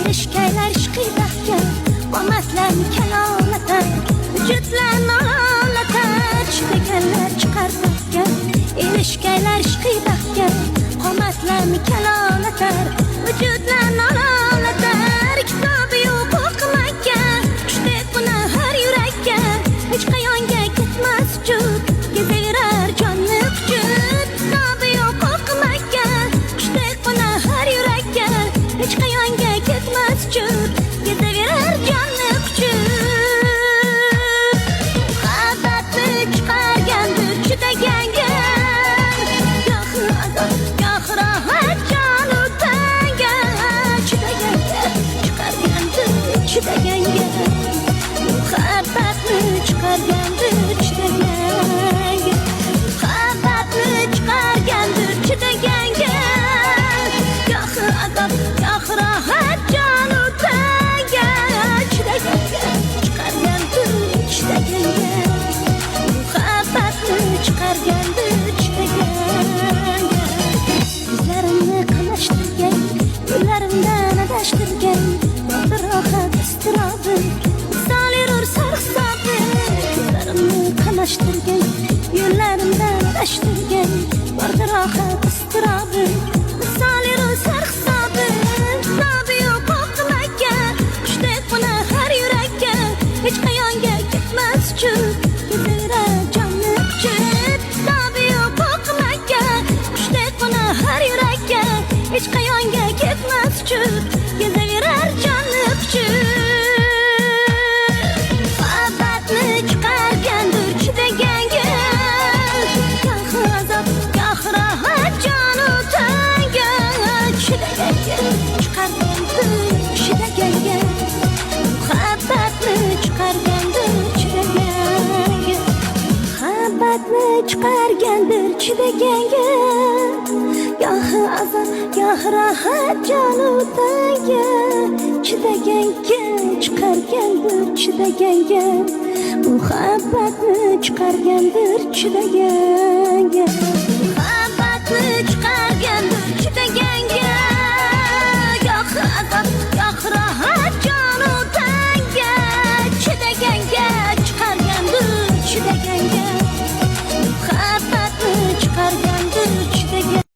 erishganlar ishqidahga omadlarni kalolatar vujudlarni olatar chidaganlar chiqar dahga erishganlar ishqidahga omadlarni kalolatar vujudlarni olatar kitobi yo'q o'qimagan jushdek buni har yurakka hech qayonga ketmas vujud kezaverar jonni kuchut kitobi yo'q o'qimagan jushdek buni har yurakka hech qayonga ketmas vujud kezaverar jonni kuchut muhabbatni chiqargandir chidaganga goh azob goh rohat jonu tanga chidaganga chiqargandir chidaganga muhabbatni chiqargandir chidaganga muhabbatni chiqargandir chidaganga goh azob goh rohat jonu tanga chidaganga chiqargandir chidaganga muhabbatni chiqargandir chidaganga yuzlarimni qamashtirgan yo'llarimdan adashtirgan bir rohat iztirobi misoli urur sarhisobi yuzlarimni qamashtirgan yo'llarimdan adashtirgan bir rohat iztirobi misoli urur sarhisobi kitobi yo'q o'qimagan qushdek buni har yurakka hech qayonga ketmas vujud kezaverar jonni kuchut kitobi yo'q o'qimagan qushdek buni har yurakka hech qayonga ketmas vujud kezaverar jonni kuchut muhabbatni chiqargandir chidaganga goh azob goh rohat jonu tanga chidaganga chiqargandir chidaganga muhabbatni chiqargandir chidaganga muhabbatni chiqargandir chidaganga goh azob goh rohat jonu tanga chidaganga chiqargandir chidaganga muhabbatni chiqargandir chidaganga muhabbatni